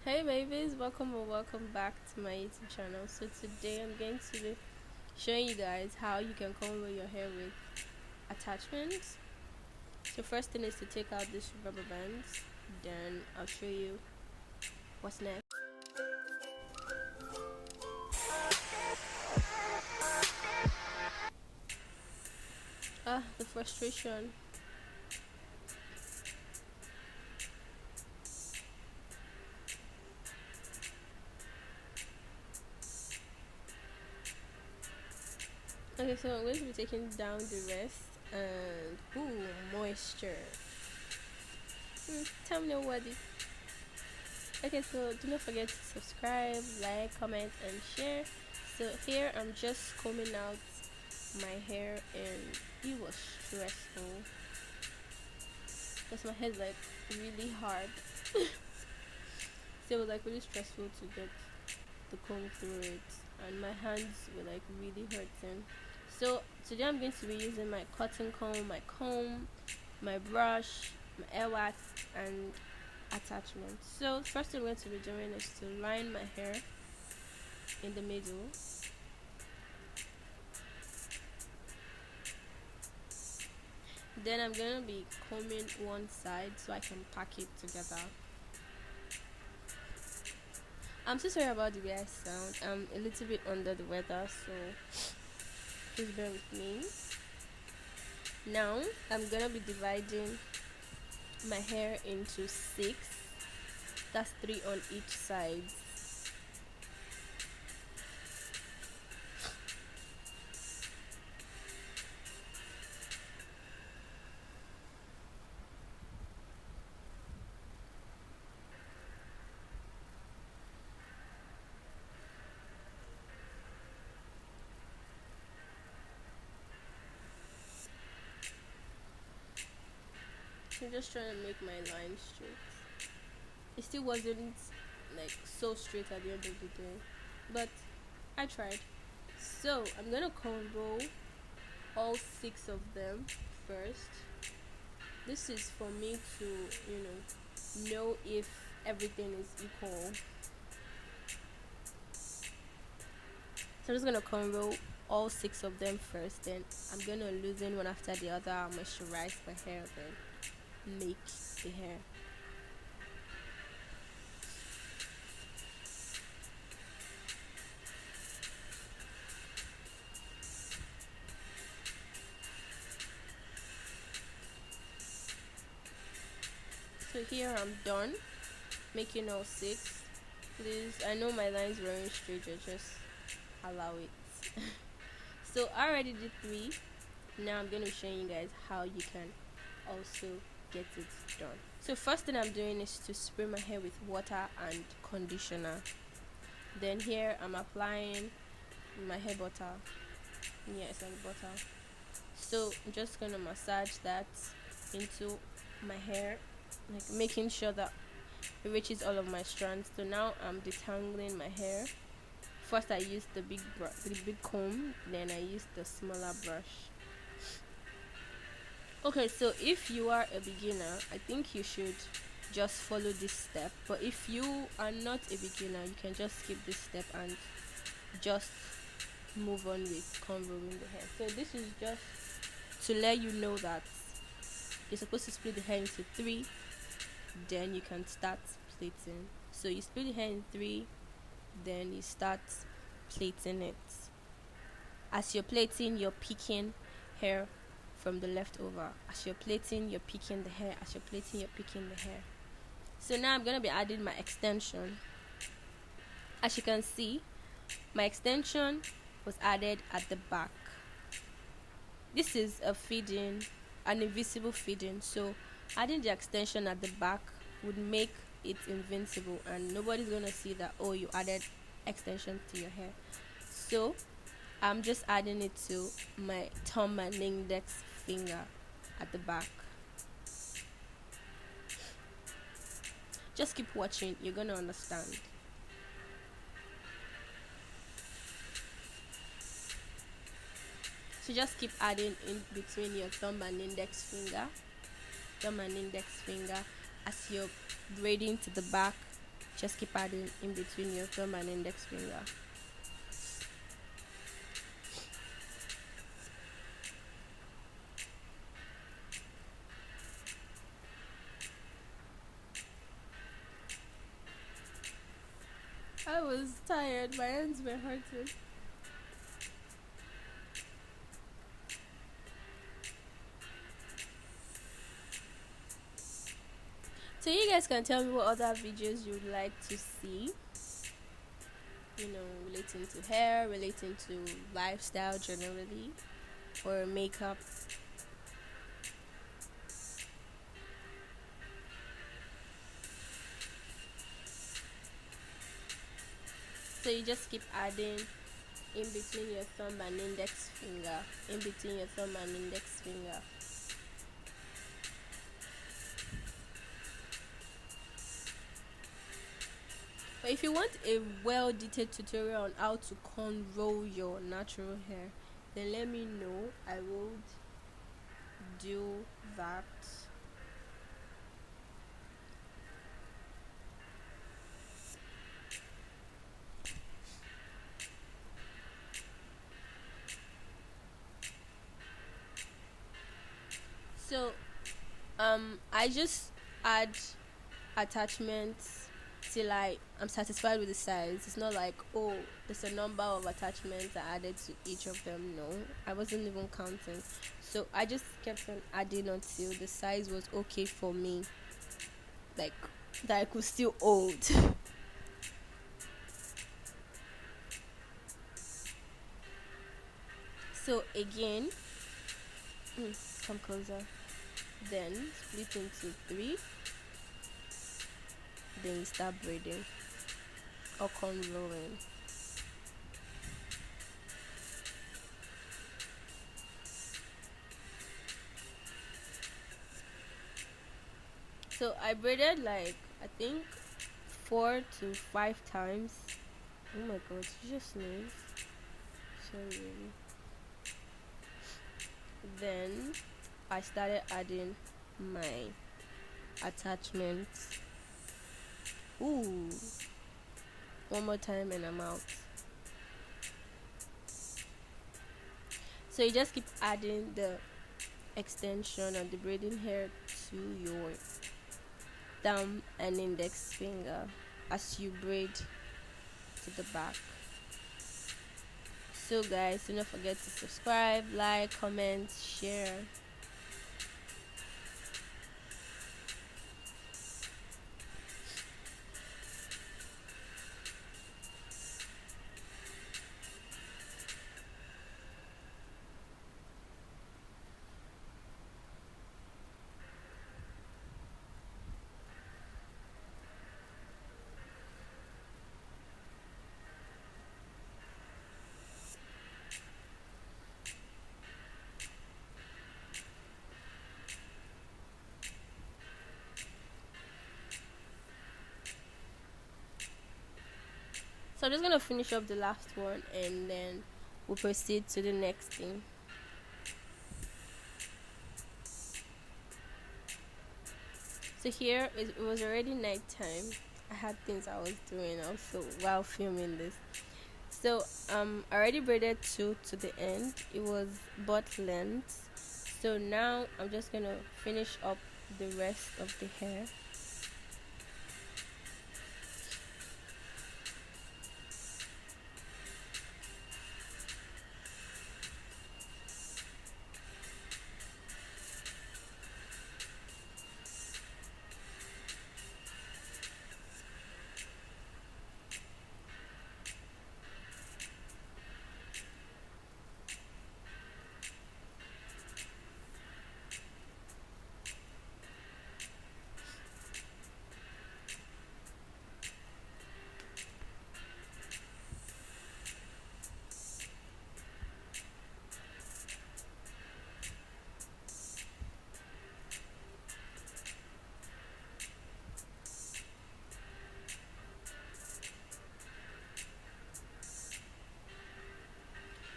Hey babies, welcome or welcome back to my YouTube channel. So today I'm going to be showing you guys how you can comb your hair with attachments. So first thing is to take out these rubber bands, then I'll show you what's next. The frustration. Okay, so I'm going to be taking down the rest and moisture. Tell me what it. Okay, so do not forget to subscribe, like, comment, and share. So here I'm just combing out my hair, and it was stressful because my hair's like really hard. So it was like really stressful to get the comb through it, and my hands were like really hurting. So today I'm going to be using my cotton comb, my brush, my air wax, and attachment. So first thing I'm going to be doing is to line my hair in the middle. Then I'm gonna be combing one side so I can pack it together. I'm so sorry about the way I sound. I'm a little bit under the weather, so please bear with me. Now I'm gonna be dividing my hair into 6. That's 3 on each side. I'm just trying to make my line straight. It still wasn't like so straight at the end of the day, but I tried. So I'm gonna cornrow all 6 of them first. This is for me to know if everything is equal. So I'm just gonna cornrow all 6 of them first, then I'm gonna loosen one after the other. I'll moisturize my hair, then make the hair. So here I'm done making all 6. Please, I know my lines weren't straight, just allow it. So I already did 3. Now I'm going to show you guys how you can also get it done. So first thing I'm doing is to spray my hair with water and conditioner. Then here I'm applying my hair butter. Yes, like butter. So I'm just gonna massage that into my hair, like making sure that it reaches all of my strands. So now I'm detangling my hair. First I used the big comb, then I used the smaller brush. Okay, so if you are a beginner, I think you should just follow this step. But if you are not a beginner, you can just skip this step and just move on with cornrowing the hair. So this is just to let you know that you're supposed to split the hair into 3, then you can start plaiting. So you split the hair in 3, then you start plaiting it. As you're plaiting, you're picking hair from the leftover. As you're plaiting, you're picking the hair. As you're plaiting, you're picking the hair. So now I'm gonna be adding my extension. As you can see, my extension was added at the back. This is an invisible feeding, so adding the extension at the back would make it invincible, and nobody's gonna see that, oh, you added extension to your hair. So I'm just adding it to my thumb and index finger at the back. Just keep watching, you're gonna understand. So just keep adding in between your thumb and index finger as you're braiding to the back. just keep adding in between your thumb and index finger. I was tired, my hands were hurting. So you guys can tell me what other videos you would like to see, relating to hair, relating to lifestyle generally, or makeup. So you just keep adding in between your thumb and index finger, in between your thumb and index finger. But if you want a well detailed tutorial on how to cornrow your natural hair, then let me know. I will do that. So I just add attachments till I'm satisfied with the size. It's not like, oh, there's a number of attachments I added to each of them. No, I wasn't even counting. So I just kept on adding until the size was okay for me, like that I could still hold. So again, come closer. Then split into 3. Then you start braiding or cornrowing. So I braided like, I think 4 to 5 times. Oh my god, you just sneeze. Sorry. Then I started adding my attachments. Ooh. One more time and I'm out. So you just keep adding the extension of the braiding hair to your thumb and index finger as you braid to the back. So guys, do not forget to subscribe, like, comment, share. So I'm just gonna finish up the last one and then we'll proceed to the next thing. So here it was already night time. I had things I was doing also while filming this. So I already braided 2 to the end. It was butt length. So now I'm just gonna finish up the rest of the hair.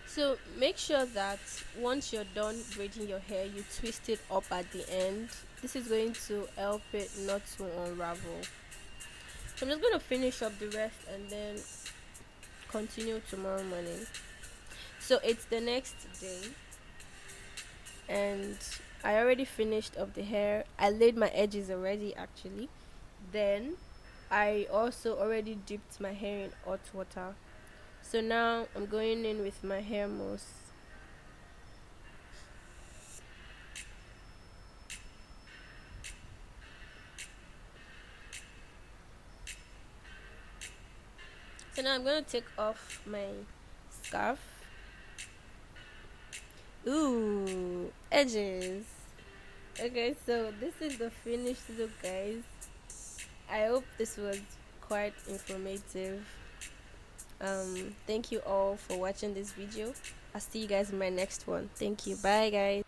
So make sure that once you're done braiding your hair, you twist it up at the end. This is going to help it not to unravel. So I'm just gonna finish up the rest and then continue tomorrow morning. So it's the next day, and I already finished up the hair. I laid my edges already actually. Then I also already dipped my hair in hot water. So now I'm going in with my hair mousse. So now I'm gonna take off my scarf. Ooh, edges. Okay, so this is the finished look, guys. I hope this was quite informative. Thank you all for watching this video. I'll see you guys in my next one. Thank you. Bye, guys.